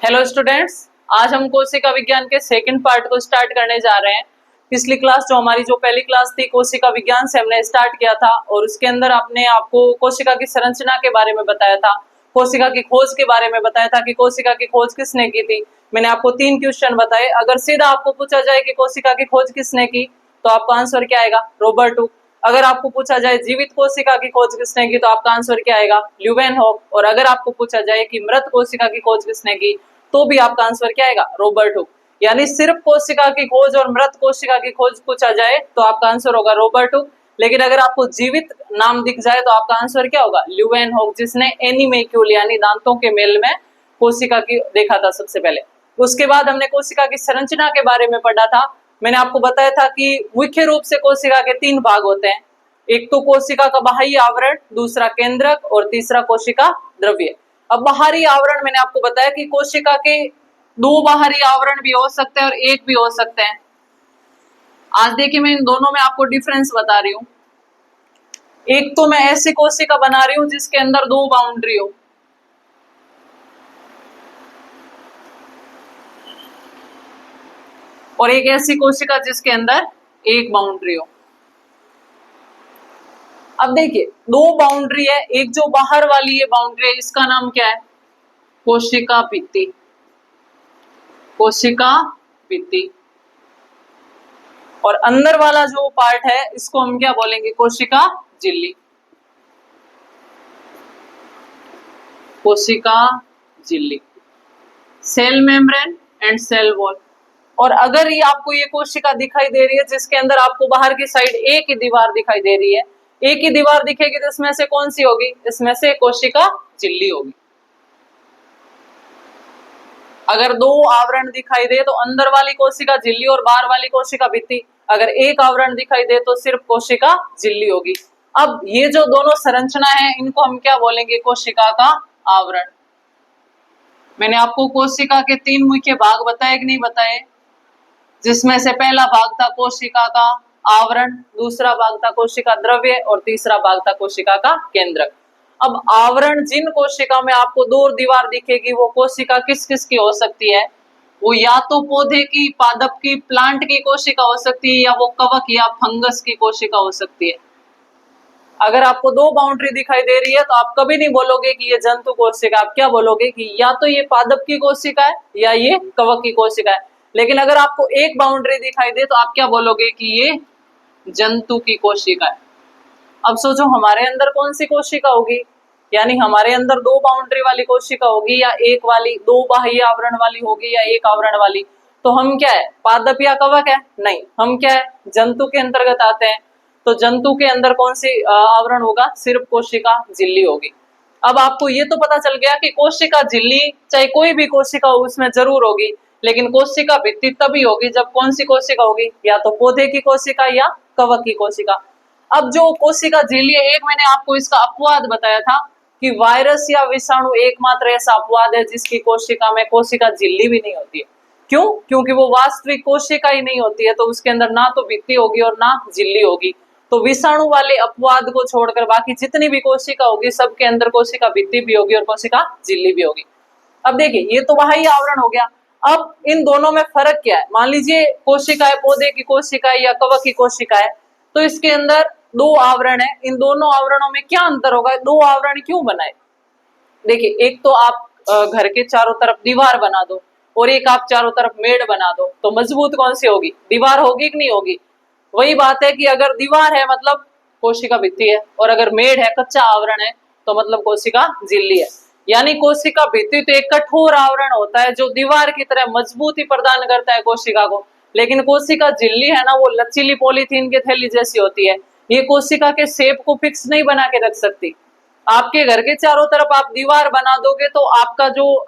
Hello students, आज हम कोशिका विज्ञान के सेकंड पार्ट को स्टार्ट करने जा रहे हैं। पिछली क्लास जो हमारी पहली क्लास थी कोशिका विज्ञान से हमने स्टार्ट किया था और उसके अंदर आपने आपको कोशिका की संरचना के बारे में बताया था, कोशिका की खोज के बारे में बताया था कि कोशिका की खोज किसने की थी। मैंने आपको 3 क्वेश्चन बताए। अगर सीधा आपको पूछा जाए कि कोशिका की खोज किसने की तो आपका आंसर क्या आएगा? Robert Hooke. अगर आपको पूछा जाए जीवित कोशिका की खोज किसने की तो आपका आंसर क्या आएगा? ल्यूवेनहॉक। और अगर आपको पूछा जाए कि मृत कोशिका की खोज किसने की तो भी आपका आंसर क्या आएगा? Robert Hooke. यानी सिर्फ कोशिका की खोज और मृत कोशिका की खोज पूछा जाए तो आपका आंसर होगा रॉबर्ट हुक। लेकिन अगर आपको जीवित नाम दिख जाए तो आपका आंसर क्या होगा? ल्यूवेनहॉक, जिसने एनीमेक्यूल यानी दांतों के मेल में कोशिका की देखा था सबसे पहले। उसके बाद हमने कोशिका की संरचना के बारे में पढ़ा था। मैंने आपको बताया था कि मुख्य रूप से कोशिका के 3 भाग होते हैं। एक तो कोशिका का बाह्य आवरण, दूसरा केंद्रक और तीसरा कोशिका द्रव्य। अब बाहरी आवरण मैंने आपको बताया कि कोशिका के 2 बाहरी आवरण भी हो सकते हैं और एक भी हो सकते हैं। आज देखिए मैं इन दोनों में आपको डिफरेंस बता रही हूं। एक तो मैं ऐसी कोशिका बना रही हूं जिसके अंदर 2 बाउंड्री हो, और एक ऐसी कोशिका जिसके अंदर एक बाउंड्री हो। अब देखिए 2 बाउंड्री है, एक जो बाहर वाली ये बाउंड्री है इसका नाम क्या है? कोशिका भित्ति। कोशिका भित्ति। और अंदर वाला जो पार्ट है इसको हम क्या बोलेंगे? कोशिका झिल्ली। कोशिका झिल्ली, cell membrane and cell wall. और अगर ये आपको ये कोशिका दिखाई दे रही है जिसके अंदर आपको बाहर की साइड एक ही दीवार दिखाई दे रही है, एक ही दीवार दिखेगी तो इसमें से कौन सी होगी? इसमें से कोशिका झिल्ली होगी। अगर 2 आवरण दिखाई दे तो अंदर वाली कोशिका झिल्ली और बाहर वाली कोशिका भित्ति। अगर एक आवरण दिखाई दे तो सिर्फ कोशिका झिल्ली होगी। अब ये जो दोनों संरचना है इनको हम क्या बोलेंगे? कोशिका का आवरण। मैंने आपको कोशिका के 3 मुख्य भाग बताए कि नहीं बताए, जिसमें से पहला भाग था कोशिका का आवरण, दूसरा भाग था कोशिका द्रव्य और तीसरा भाग था कोशिका का केंद्रक। अब आवरण जिन कोशिका में आपको 2 दीवार दिखेगी वो कोशिका किस किस की हो सकती है? वो या तो पौधे की, पादप की, प्लांट की कोशिका हो सकती है, या वो कवक या फंगस की कोशिका हो सकती है। अगर आपको 2 बाउंड्री दिखाई दे रही है तो आप कभी नहीं बोलोगे कि ये जंतु कोशिका, आप क्या बोलोगे कि या तो ये पादप की कोशिका है या ये कवक की कोशिका है। लेकिन अगर आपको एक बाउंड्री दिखाई दे तो आप क्या बोलोगे कि ये जंतु की कोशिका है। अब सोचो हमारे अंदर कौन सी कोशिका होगी? यानी हमारे अंदर 2 बाउंड्री वाली कोशिका होगी या एक वाली, 2 बाह्य आवरण वाली होगी या एक आवरण वाली। तो हम क्या है? पादप या कवक है? नहीं, हम क्या है? जंतु के अंतर्गत आते हैं। तो जंतु के अंदर कौन सी आवरण होगा? सिर्फ कोशिका झिल्ली होगी। अब आपको ये तो पता चल गया कि कोशिका झिल्ली चाहे कोई भी कोशिका हो उसमें जरूर होगी, लेकिन कोशिका भित्ति तभी होगी जब कौन सी कोशिका होगी? या तो पौधे की कोशिका या कवक की कोशिका। अब जो कोशिका झिल्ली है, एक मैंने आपको इसका अपवाद बताया था कि वायरस या विषाणु एकमात्र ऐसा अपवाद है जिसकी कोशिका में कोशिका झिल्ली भी नहीं होती है। क्यों? क्योंकि वो वास्तविक कोशिका ही नहीं होती है, तो उसके अंदर ना तो भित्ति होगी और ना झिल्ली होगी। तो विषाणु वाले अपवाद को छोड़कर बाकी जितनी भी कोशिका होगी सबके अंदर कोशिका भित्ति भी होगी और कोशिका झिल्ली भी होगी। अब देखिए ये तो बाह्य आवरण हो गया। अब इन दोनों में फर्क क्या है? मान लीजिए कोशिका है, पौधे की कोशिका है या कवक की कोशिका है, तो इसके अंदर 2 आवरण है। इन दोनों आवरणों में क्या अंतर होगा? 2 आवरण क्यों बनाए? देखिए एक तो आप घर के चारों तरफ दीवार बना दो और एक आप चारों तरफ मेड़ बना दो, तो मजबूत कौन सी होगी? दीवार होगी कि नहीं होगी? वही बात है कि अगर दीवार है मतलब कोशिका भित्ति है, और अगर मेड़ है, कच्चा आवरण है, तो मतलब कोशिका झिल्ली है। यानी कोशिका भित्ति तो एक कठोर आवरण होता है जो दीवार की तरह मजबूती प्रदान करता है कोशिका को, लेकिन कोशिका झिल्ली है ना, वो लचीली पॉलीथीन की थैली जैसी होती है। ये कोशिका के शेप को फिक्स नहीं बना के रख सकती। आपके घर के चारों तरफ आप दीवार बना दोगे तो आपका जो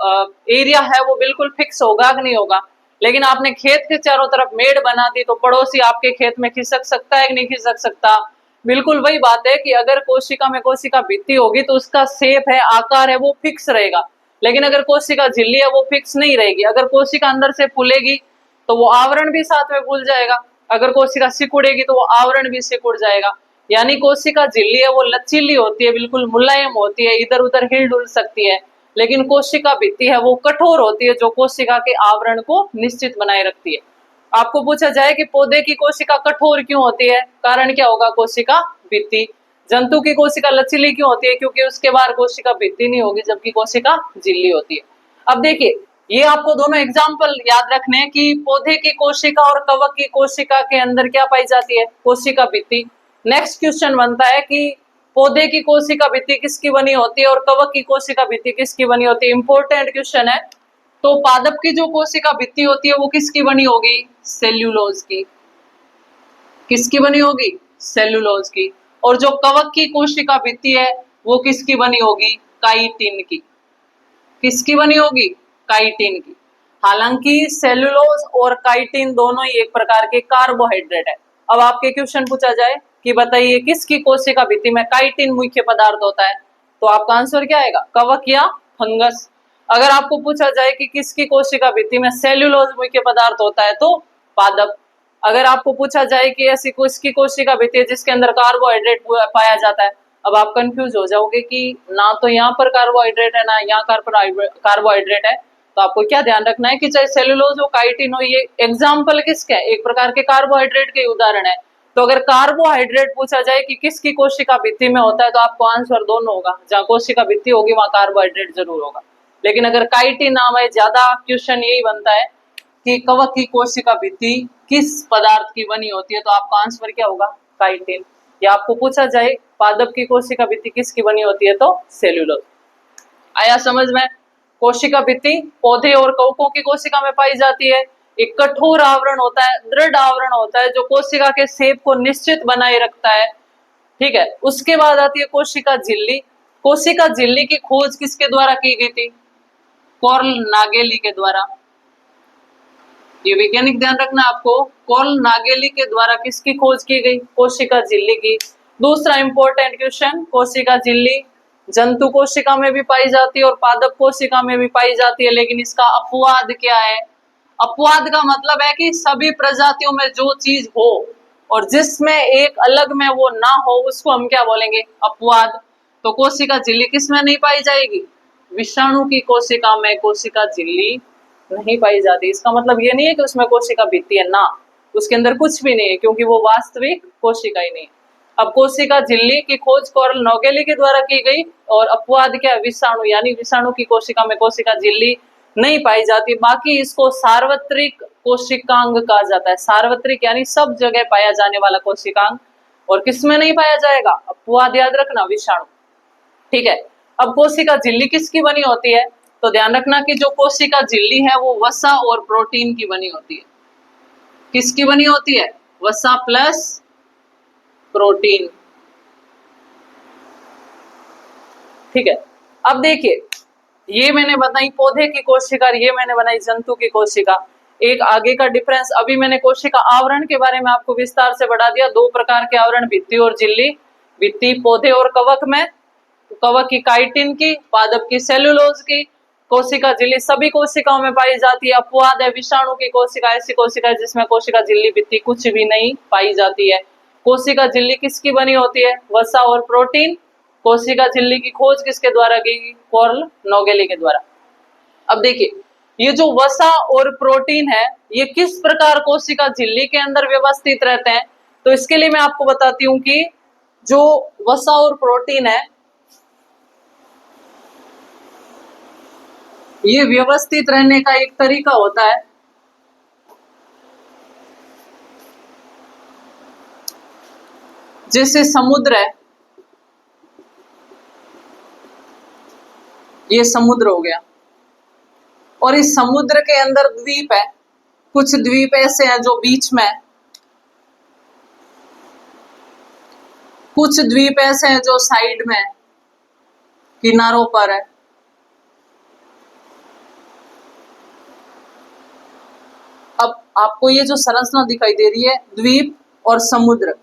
एरिया है वो बिल्कुल फिक्स होगा कि नहीं होगा। लेकिन आपने खेत के चारों तरफ मेड़ बना दी तो पड़ोसी आपके खेत में खिसक सकता है कि नहीं खिसक सकता? बिल्कुल वही बात है कि अगर कोशिका में कोशिका भित्ति होगी तो उसका शेप है, आकार है, वो फिक्स रहेगा। लेकिन अगर कोशिका झिल्ली है वो फिक्स नहीं रहेगी। अगर कोशिका अंदर से फूलेगी तो वो आवरण भी साथ में फूल जाएगा, अगर कोशिका सिकुड़ेगी तो वो आवरण भी सिकुड़ जाएगा। यानी कोशिका झिल्ली है वो लचीली होती है, बिल्कुल मुलायम होती है, इधर उधर हिल डुल सकती है। लेकिन कोशिका भित्ति है वो कठोर होती है, जो कोशिका के आवरण को निश्चित बनाए रखती है। आपको पूछा जाए कि पौधे की कोशिका कठोर क्यों होती है, कारण क्या होगा, कोशिका भित्ति। जंतु की कोशिका लचीली क्यों होती है, क्योंकि उसके बाहर कोशिका भित्ति नहीं होगी, जबकि कोशिका झिल्ली होती है। अब देखिए, ये आपको दोनों एग्जाम्पल याद रखने हैं कि पौधे की कोशिका और कवक की कोशिका के अंदर क्या पाई जाती है, कोशिका भित्ति। नेक्स्ट क्वेश्चन बनता है कि पौधे की कोशिका भित्ति किसकी बनी होती है और कवक की कोशिका भित्ति किसकी बनी होती है, इंपॉर्टेंट क्वेश्चन है। तो पादप की जो कोशिका भित्ति होती है वो किसकी बनी होगी, सेल्यूलोज की। किसकी बनी होगी, सेल्यूलोज की। और जो कवक की कोशिका भित्ति है वो किसकी बनी होगी, काइटिन की। किसकी बनी होगी, काइटिन की। हालांकि सेल्यूलोज और काइटिन दोनों ही एक प्रकार के कार्बोहाइड्रेट है। अब आपके क्वेश्चन पूछा जाए कि बताइए किसकी कोशिका भित्ति में काइटिन मुख्य पदार्थ होता है, तो आपका आंसर क्या आएगा, कवक या फंगस। अगर आपको पूछा जाए कि किसकी कोशिका भित्ति में सेल्यूलोज मुख्य पदार्थ होता है, तो पादप। अगर आपको पूछा जाए कि ऐसी किसकी कोशिका भित्ति है जिसके अंदर कार्बोहाइड्रेट पाया जाता है, अब आप कंफ्यूज हो जाओगे कि ना तो यहाँ पर कार्बोहाइड्रेट है ना यहाँ कार्बोहाइड्रेट है। तो आपको क्या ध्यान रखना है कि चाहे सेल्यूलोज हो काइटिन हो, ये एग्जाम्पल किसके है, एक प्रकार के कार्बोहाइड्रेट के उदाहरण है। तो अगर कार्बोहाइड्रेट पूछा जाए कि किसकी कोशिका भित्ति में होता है, तो आपको आंसर दोनों होगा, जहाँ कोशिका भित्ति होगी वहां कार्बोहाइड्रेट जरूर होगा। लेकिन अगर काइटिन नाम है, ज्यादा क्वेश्चन यही बनता है कि कवक की कोशिका भित्ति किस पदार्थ की बनी होती है, तो आपका आंसर क्या होगा, काइटिन। या आपको पूछा जाए पादप की कोशिका भित्ति किसकी बनी होती है, तो सेल्यूलोज। आया समझ में। कोशिका भित्ति पौधे और कवकों की कोशिका में पाई जाती है। एक कठोर आवरण होता है, दृढ़ आवरण होता है, जो कोशिका के शेप को निश्चित बनाए रखता है। ठीक है, उसके बाद आती है कोशिका झिल्ली। कोशिका झिल्ली की खोज किसके द्वारा की गई थी, कॉर्ल नागेली के द्वारा। ये वैज्ञानिक ध्यान रखना आपको, कॉर्ल नागेली के द्वारा किसकी खोज की गई, कोशिका झिल्ली की। दूसरा इंपॉर्टेंट क्वेश्चन, कोशिका झिल्ली जंतु कोशिका में भी पाई जाती है और पादप कोशिका में भी पाई जाती है, लेकिन इसका अपवाद क्या है। अपवाद का मतलब है कि सभी प्रजातियों में जो चीज हो और जिसमें एक अलग में वो ना हो, उसको हम क्या बोलेंगे, अपवाद। तो कोशिका झिल्ली किस में नहीं पाई जाएगी, विषाणु की कोशिका में कोशिका झिल्ली नहीं पाई जाती। इसका मतलब ये नहीं है कि उसमें कोशिका भित्ति है, ना, उसके अंदर कुछ भी नहीं है, क्योंकि वो वास्तविक कोशिका ही नहीं है। अब कोशिका झिल्ली की खोज कॉर्ल नागेली के द्वारा की गई और अपवाद क्या है, विषाणु, यानी विषाणु की कोशिका में कोशिका झिल्ली नहीं पाई जाती। बाकी इसको सार्वत्रिक कोशिकांग कहा जाता है। सार्वत्रिक यानी सब जगह पाया जाने वाला कोशिकांग। और किसमें नहीं पाया जाएगा, अपवाद याद रखना, विषाणु। ठीक है, अब कोशिका झिल्ली किसकी बनी होती है, तो ध्यान रखना कि जो कोशिका झिल्ली है वो वसा और प्रोटीन की बनी होती है। किसकी बनी होती है, वसा प्लस प्रोटीन। ठीक है, अब देखिए, ये मैंने बताई पौधे की कोशिका, ये मैंने बनाई जंतु की कोशिका। एक आगे का डिफरेंस, अभी मैंने कोशिका आवरण के बारे में आपको विस्तार से बढ़ा दिया। दो प्रकार के आवरण, भित्ति और झिल्ली। भित्ति पौधे और कवक में, कवक की काइटिन की, पादप की सेल्यूलोज की। कोशिका झिल्ली सभी कोशिकाओं में पाई जाती है। अपवाद है विषाणु की कोशिका, ऐसी कोशिका है जिसमें कोशिका झिल्ली भित्ति कुछ भी नहीं पाई जाती है। कोशिका झिल्ली किसकी बनी होती है, वसा और प्रोटीन। कोशिका झिल्ली की खोज किसके द्वारा की, कॉर्ल नागेली के द्वारा। अब देखिए, ये जो वसा और प्रोटीन है, ये किस प्रकार कोशिका झिल्ली के अंदर व्यवस्थित रहते हैं, तो इसके लिए मैं आपको बताती हूं कि जो वसा और प्रोटीन है, ये व्यवस्थित रहने का एक तरीका होता है। जैसे समुद्र है, ये समुद्र हो गया, और इस समुद्र के अंदर द्वीप है। कुछ द्वीप ऐसे हैं जो बीच में है, कुछ द्वीप ऐसे हैं जो साइड में है, किनारों पर है। अब आपको ये जो संरचना दिखाई दे रही है, द्वीप और समुद्र,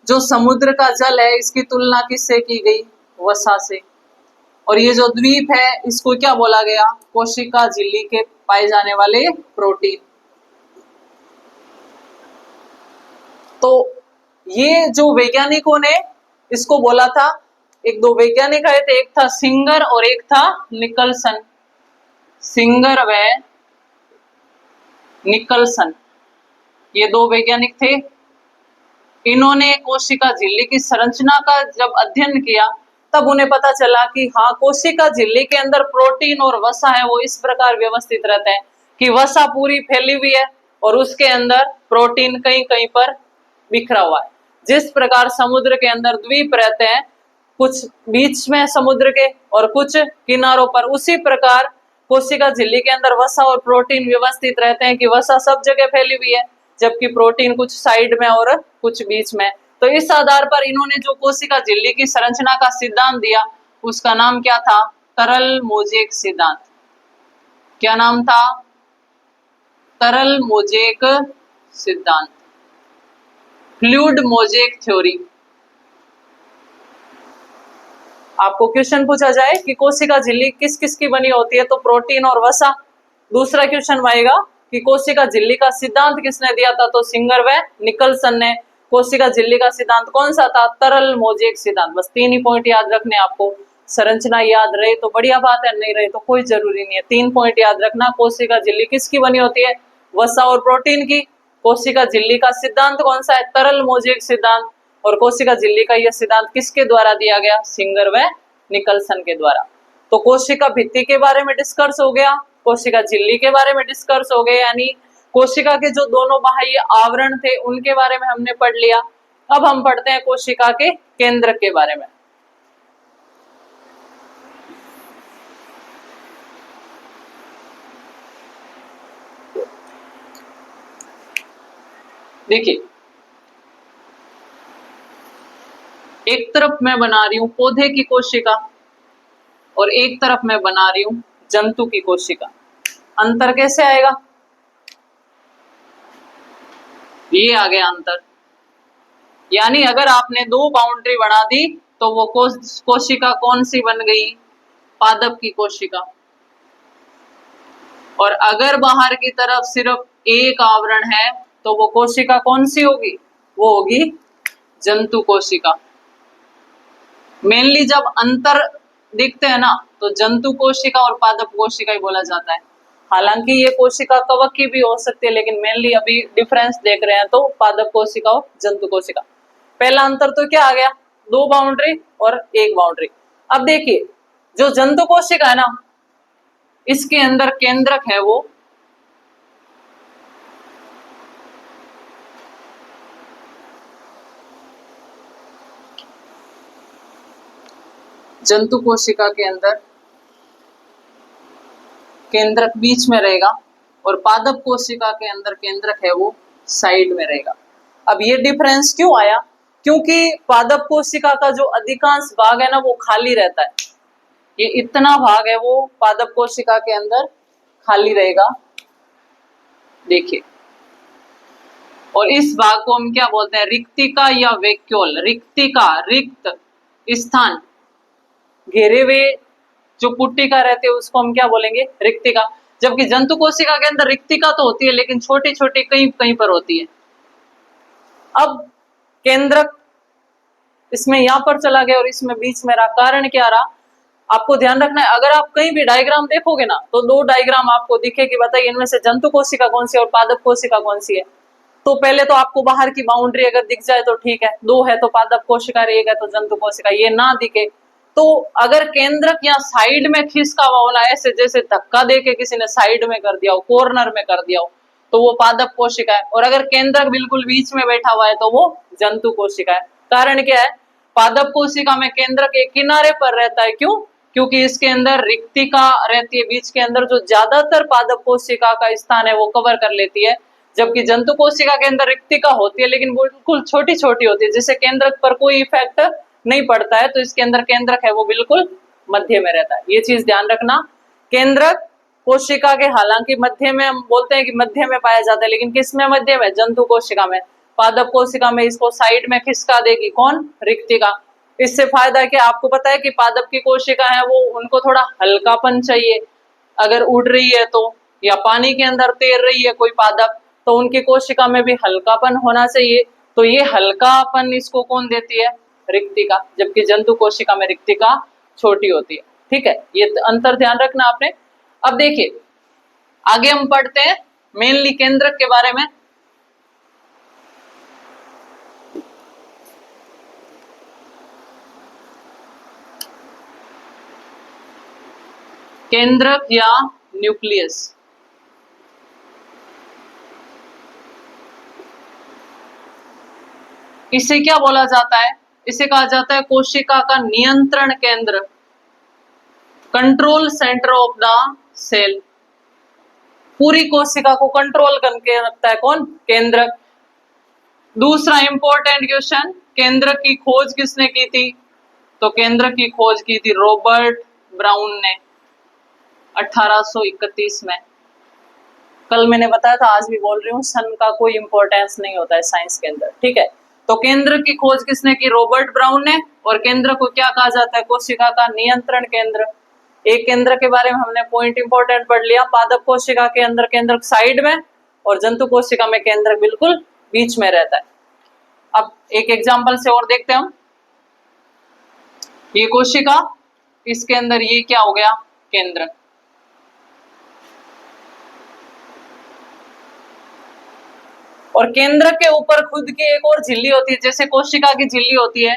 जो समुद्र का जल है इसकी तुलना किससे की गई, वसा से। और ये जो द्वीप है इसको क्या बोला गया, कोशिका झिल्ली के पाए जाने वाले प्रोटीन। तो ये जो वैज्ञानिकों ने इसको बोला था एक दो वैज्ञानिक आए थे, एक था सिंगर और एक था निकलसन। सिंगर व निकलसन, ये दो वैज्ञानिक थे। इन्होंने कोशिका झिल्ली की संरचना का जब अध्ययन किया तब उन्हें पता चला कि हाँ, कोशिका झिल्ली के अंदर प्रोटीन और वसा है वो इस प्रकार व्यवस्थित रहते हैं कि वसा पूरी फैली हुई है और उसके अंदर प्रोटीन कहीं कहीं पर बिखरा हुआ है। जिस प्रकार समुद्र के अंदर द्वीप रहते हैं, कुछ बीच में समुद्र के और कुछ किनारों पर, उसी प्रकार कोशिका झिल्ली के अंदर वसा और प्रोटीन व्यवस्थित रहते हैं कि वसा सब जगह फैली हुई है जबकि प्रोटीन कुछ साइड में और कुछ बीच में। तो इस आधार पर इन्होंने जो कोशिका झिल्ली की संरचना का सिद्धांत दिया उसका नाम क्या था? तरल मोज़ेक सिद्धांत। क्या नाम था? तरल मोज़ेक सिद्धांत, फ्लूइड मोज़ेक थ्योरी। आपको क्वेश्चन पूछा जाए कि कोशिका झिल्ली किस किस की बनी होती है, तो प्रोटीन और वसा। दूसरा क्वेश्चन आएगा कि कोशिका झिल्ली का सिद्धांत किसने दिया था, तो सिंगर व निकलसन ने। कोशिका झिल्ली का सिद्धांत कौन सा था? तरल मोज़ेक सिद्धांत। बस 3 ही पॉइंट याद रखने आपको। संरचना याद रहे तो बढ़िया बात है, नहीं रहे तो कोई जरूरी नहीं है। 3 पॉइंट याद रखना। कोशिका झिल्ली किसकी बनी होती है? वसा और प्रोटीन की। कोशिका झिल्ली का सिद्धांत कौन सा है? तरल मोज़ेक सिद्धांत। और कोशिका झिल्ली का यह सिद्धांत किसके द्वारा दिया गया? सिंगर व निकलसन के द्वारा। तो कोशिका भित्ति के बारे में डिस्कस हो गया, कोशिका झिल्ली के बारे में डिस्कस हो गया, यानी कोशिका के जो दोनों बाह्य आवरण थे उनके बारे में हमने पढ़ लिया। अब हम पढ़ते हैं कोशिका के केंद्रक के बारे में। देखिए, एक तरफ मैं बना रही हूं पौधे की कोशिका और एक तरफ मैं बना रही हूं जंतु की कोशिका। अंतर कैसे आएगा? ये आ गया अंतर। यानी अगर आपने 2 बाउंड्री बना दी तो वो कोशिका कौन सी बन गई? पादप की कोशिका। और अगर बाहर की तरफ सिर्फ एक आवरण है तो वो कोशिका कौन सी होगी? वो होगी जंतु कोशिका। मेनली जब अंतर दिखते हैं ना तो जंतु कोशिका और पादप कोशिका ही बोला जाता है। हालांकि ये कोशिका कवक की भी हो सकती है, लेकिन मेनली अभी डिफरेंस देख रहे हैं तो पादप कोशिका और जंतु कोशिका। पहला अंतर तो क्या आ गया? 2 बाउंड्री और 1 बाउंड्री। अब देखिए, जो जंतु कोशिका है ना, इसके अंदर केंद्रक है वो जंतु कोशिका के अंदर केंद्रक बीच में रहेगा और पादप कोशिका के अंदर केंद्रक है वो साइड में रहेगा। अब ये डिफरेंस क्यों आया? क्योंकि पादप कोशिका का जो अधिकांश भाग है ना वो खाली रहता है। ये इतना भाग है वो पादप कोशिका के अंदर खाली रहेगा। देखिए, और इस भाग को हम क्या बोलते हैं? रिक्तिका या वैक्यूल। रिक्तिका, रिक्त स्थान, घेरे हुए जो पुट्टिका रहते हैं उसको हम क्या बोलेंगे? रिक्तिका। जबकि जंतु कोशिका के अंदर रिक्तिका तो होती है लेकिन छोटी छोटी कहीं कहीं पर होती है। अब केंद्रक इसमें यहां पर चला गया और इसमें बीच में रहा। कारण क्या रहा? आपको ध्यान रखना है, अगर आप कहीं भी डायग्राम देखोगे ना तो 2 डायग्राम आपको दिखे कि बताइए इनमें से जंतु कोशिका कौन सी है और पादप कोशिका कौन सी है। तो पहले तो आपको बाहर की बाउंड्री अगर दिख जाए तो ठीक है, 2 है तो पादप कोशिका, 1 है तो जंतु कोशिका। ये ना दिखे तो अगर केंद्रक या साइड में खिसका हुआ होना, ऐसे जैसे धक्का देके किसी ने साइड में कर दिया हो, कॉर्नर में कर दिया हो, तो वो पादप कोशिका है। और अगर केंद्रक बिल्कुल बीच में बैठा हुआ है तो वो जंतु कोशिका है। कारण क्या है? पादप कोशिका में केंद्रक एक किनारे पर रहता है। क्यों? क्योंकि इसके अंदर रिक्तिका रहती है बीच के अंदर, जो ज्यादातर पादप कोशिका का स्थान है वो कवर कर लेती है। जबकि जंतु कोशिका के अंदर रिक्तिका होती है लेकिन बिल्कुल छोटी छोटी होती है, जिससे केंद्रक पर कोई इफेक्ट नहीं पड़ता है। तो इसके अंदर केंद्रक है वो बिल्कुल मध्य में रहता है। ये चीज ध्यान रखना। केंद्रक कोशिका के हालांकि मध्य में, हम बोलते हैं कि मध्य में पाया जाता है, लेकिन किस में मध्य में? जंतु कोशिका में। पादप कोशिका में इसको साइड में खिसका देगी कौन? रिक्तिका। इससे फायदा क्या? आपको पता है कि पादप की कोशिका है वो, उनको थोड़ा हल्कापन चाहिए। अगर उड़ रही है तो, या पानी के अंदर तैर रही है कोई पादप, तो उनकी कोशिका में भी हल्कापन होना चाहिए। तो ये हल्कापन इसको कौन देती है? रिक्तिका, जबकि जंतु कोशिका में रिक्तिका छोटी होती है। ठीक है, ये अंतर ध्यान रखना आपने। अब देखिए आगे हम पढ़ते हैं मेनली केंद्रक के बारे में। केंद्रक या न्यूक्लियस, इसे क्या बोला जाता है? इसे कहा जाता है कोशिका का नियंत्रण केंद्र, control centre of the cell. पूरी कोशिका को कंट्रोल करके रखता है कौन? केंद्रक। दूसरा इंपॉर्टेंट क्वेश्चन, केंद्रक की खोज किसने की थी? तो केंद्रक की खोज की थी रॉबर्ट ब्राउन ने 1831 में। कल मैंने बताया था, आज भी बोल रही हूँ, सन का कोई इंपॉर्टेंस नहीं होता है साइंस के अंदर। ठीक है, तो केंद्र की खोज किसने की? रॉबर्ट ब्राउन ने। और केंद्र को क्या कहा जाता है? कोशिका का नियंत्रण केंद्र। एक केंद्र के बारे में हमने पॉइंट इंपॉर्टेंट पढ़ लिया, पादप कोशिका के अंदर केंद्र साइड में और जंतु कोशिका में केंद्र बिल्कुल बीच में रहता है। अब एक एग्जांपल से और देखते हैं हम। ये कोशिका, इसके अंदर ये क्या हो गया? केंद्र। और केंद्र के ऊपर खुद की एक और झिल्ली होती है, जैसे कोशिका की झिल्ली होती है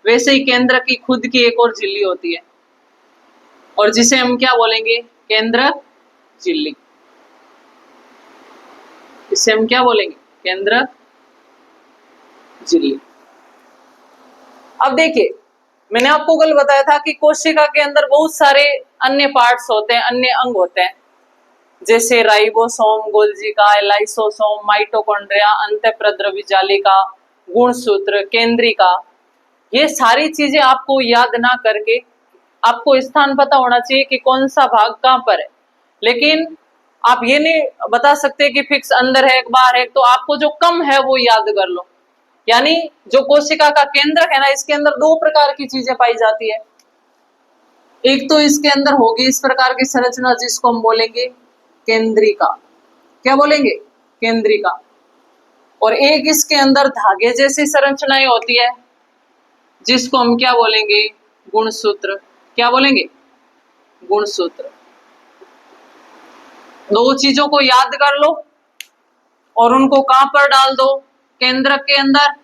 वैसे ही केंद्र की खुद की एक और झिल्ली होती है, और जिसे हम क्या बोलेंगे? केंद्रक झिल्ली। इसे हम क्या बोलेंगे? केंद्रक झिल्ली। अब देखिए, मैंने आपको कल बताया था कि कोशिका के अंदर बहुत सारे अन्य पार्ट्स होते हैं, अन्य अंग होते हैं, जैसे राइबोसोम, गोल्जिका, लाइसोसोम, माइटोकॉन्ड्रिया, अंतःप्रद्रव्य जालिका, गुणसूत्र, केंद्रिका। ये सारी चीजें आपको याद ना करके आपको स्थान पता होना चाहिए कि कौन सा भाग कहां पर है, लेकिन आप ये नहीं बता सकते कि फिक्स अंदर है बाहर है। तो आपको जो कम है वो याद कर लो। यानी जो कोशिका का केंद्र है ना, इसके अंदर दो प्रकार की चीजें पाई जाती है। एक तो इसके अंदर होगी इस प्रकार की संरचना जिसको हम बोलेंगे केंद्रिका। क्या बोलेंगे? केंद्रिका। और एक इसके अंदर धागे जैसी संरचनाएं होती है जिसको हम क्या बोलेंगे? गुणसूत्र। क्या बोलेंगे? गुणसूत्र। दो चीजों को याद कर लो और उनको कहां पर डाल दो? केंद्रक के अंदर।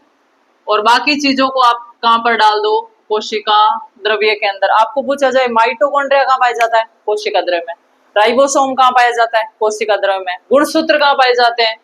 और बाकी चीजों को आप कहां पर डाल दो? कोशिका द्रव्य के अंदर। आपको पूछा जाए माइटोकॉन्ड्रिया कहां पाया जाता है? कोशिका द्रव्य में। राइबोसोम कहां पाया जाता है? कोशिका द्रव्य में। गुणसूत्र कहां पाए जाते हैं?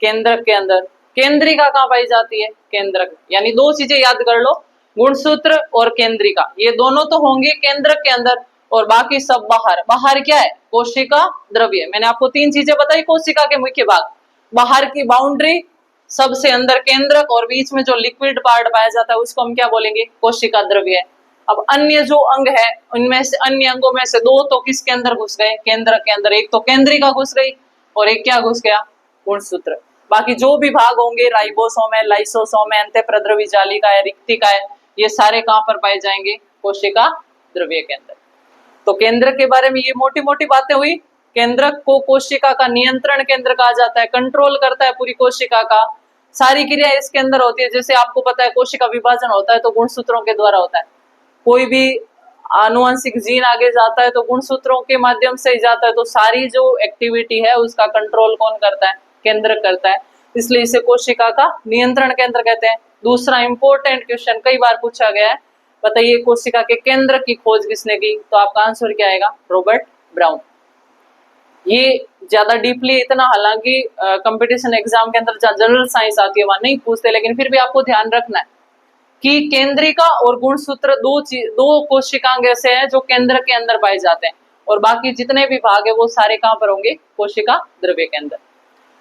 केंद्रक के अंदर। केंद्रिका कहां पाई जाती है? केंद्रक। यानी दो चीजें याद कर लो, गुणसूत्र और केंद्रिका। ये दोनों तो होंगे केंद्रक के अंदर और बाकी सब बाहर। बाहर क्या है? कोशिका द्रव्य। मैंने आपको तीन चीजें बताई कोशिका के मुख्य भाग। बाहर की बाउंड्री, सबसे अंदर केंद्रक, और बीच में जो लिक्विड पार्ट पाया जाता है उसको हम क्या बोलेंगे? कोशिका द्रव्य। अब अन्य जो अंग है उनमें से, अन्य अंगों में से दो तो किसके अंदर घुस गए? केंद्रक के अंदर। एक तो केंद्रिका घुस गई और एक क्या घुस गया? गुणसूत्र। बाकी जो भी भाग होंगे, राइबोसोम है, लाइसोसोम है, अंतःप्रद्रव्य जालिका है, रिक्तिका है, ये सारे कहां पर पाए जाएंगे? कोशिका द्रव्य के अंदर। तो केंद्र के बारे में ये मोटी मोटी बातें हुई। केंद्रक को कोशिका का नियंत्रण केंद्र कहा जाता है, कंट्रोल करता है पूरी कोशिका का, सारी क्रिया इसके अंदर होती है। जैसे आपको पता है कोशिका विभाजन होता है तो गुणसूत्रों के द्वारा होता है। कोई भी आनुवंशिक जीन आगे जाता है तो गुणसूत्रों के माध्यम से ही जाता है। तो सारी जो एक्टिविटी है उसका कंट्रोल कौन करता है? केंद्र करता है। इसलिए इसे कोशिका का नियंत्रण केंद्र कहते हैं। दूसरा इंपॉर्टेंट क्वेश्चन कई बार पूछा गया है, बताइए कोशिका के केंद्र की खोज किसने की? तो आपका आंसर क्या आएगा? Robert brown. ये ज्यादा डीपली इतना, हालांकि कंपटीशन एग्जाम के अंदर जनरल साइंस आती है वहां नहीं पूछते, लेकिन फिर भी आपको ध्यान रखना है कि केंद्रिका और गुणसूत्र दो कोशिकांग ऐसे हैं जो केंद्र के अंदर पाए जाते हैं, और बाकी जितने भी भाग है वो सारे कहां पर होंगे? कोशिका द्रव्य के अंदर।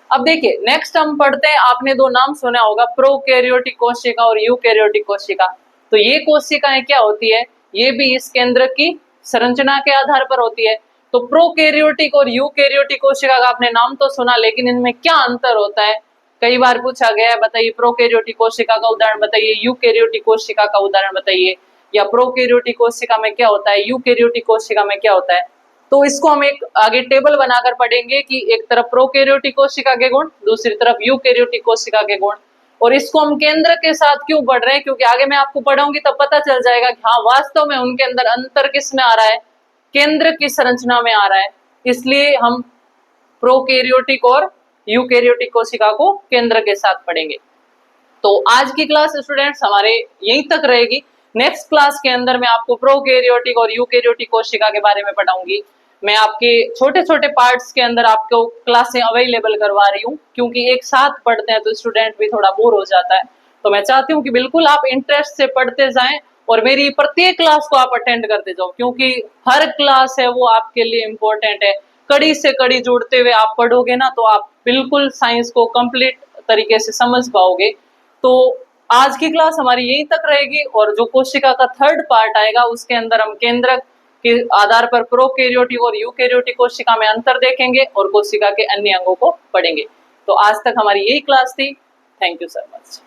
अब देखिए नेक्स्ट हम पढ़ते हैं, आपने दो नाम सुना होगा, प्रोकैरियोटिक कोशिका और यूकैरियोटिक कोशिका। तो ये कोशिकाएं क्या होती है? ये भी इस केंद्र की संरचना के आधार पर होती है। तो प्रोकैरियोटिक और यूकैरियोटिक कोशिका का आपने नाम तो सुना, लेकिन इनमें क्या अंतर होता है? कई बार पूछा गया है, बताइए प्रोकैरियोटिक कोशिका का उदाहरण बताइए, यूकैरियोटिक कोशिका का उदाहरण बताइए, या प्रोकैरियोटिक कोशिका में क्या होता है, यूकैरियोटिक कोशिका में क्या होता है। तो इसको हम एक आगे टेबल बनाकर पढ़ेंगे कि एक तरफ प्रोकैरियोटिक कोशिका के गुण, दूसरी तरफ यूकैरियोटिक कोशिका के गुण। और इसको हम केंद्र के साथ क्यों पढ़ रहे हैं, क्योंकि आगे मैं आपको पढ़ाऊंगी तब पता चल जाएगा कि हाँ वास्तव में उनके अंदर अंतर किस में आ रहा है, केंद्र की संरचना में आ रहा है। इसलिए हम प्रोकैरियोटिक और यूकैरियोटिक कोशिका को केंद्र के साथ पढ़ेंगे। तो आज की क्लास स्टूडेंट्स हमारे यहीं तक रहेगी। नेक्स्ट क्लास के अंदर मैं आपको प्रोकैरियोटिक और यूकैरियोटिक कोशिका के बारे में पढ़ाऊंगी। मैं आपके छोटे छोटे पार्ट्स के अंदर आपको क्लासें अवेलेबल करवा रही हूँ, क्योंकि एक साथ पढ़ते हैं तो स्टूडेंट भी थोड़ा बोर हो जाता है। तो मैं चाहती हूँ कि बिल्कुल आप इंटरेस्ट से पढ़ते जाएं और मेरी प्रत्येक क्लास को आप अटेंड करते जाओ, क्योंकि हर क्लास है वो आपके लिए इम्पोर्टेंट है। कड़ी से कड़ी जोड़ते हुए आप पढ़ोगे ना तो आप बिल्कुल साइंस को कंप्लीट तरीके से समझ पाओगे। तो आज की क्लास हमारी यहीं तक रहेगी और जो कोशिका का थर्ड पार्ट आएगा उसके अंदर हम केंद्रक के आधार पर प्रोकैरियोटिक और यूकैरियोटिक कोशिका में अंतर देखेंगे और कोशिका के अन्य अंगों को पढ़ेंगे। तो आज तक हमारी यही क्लास थी। Thank you so much.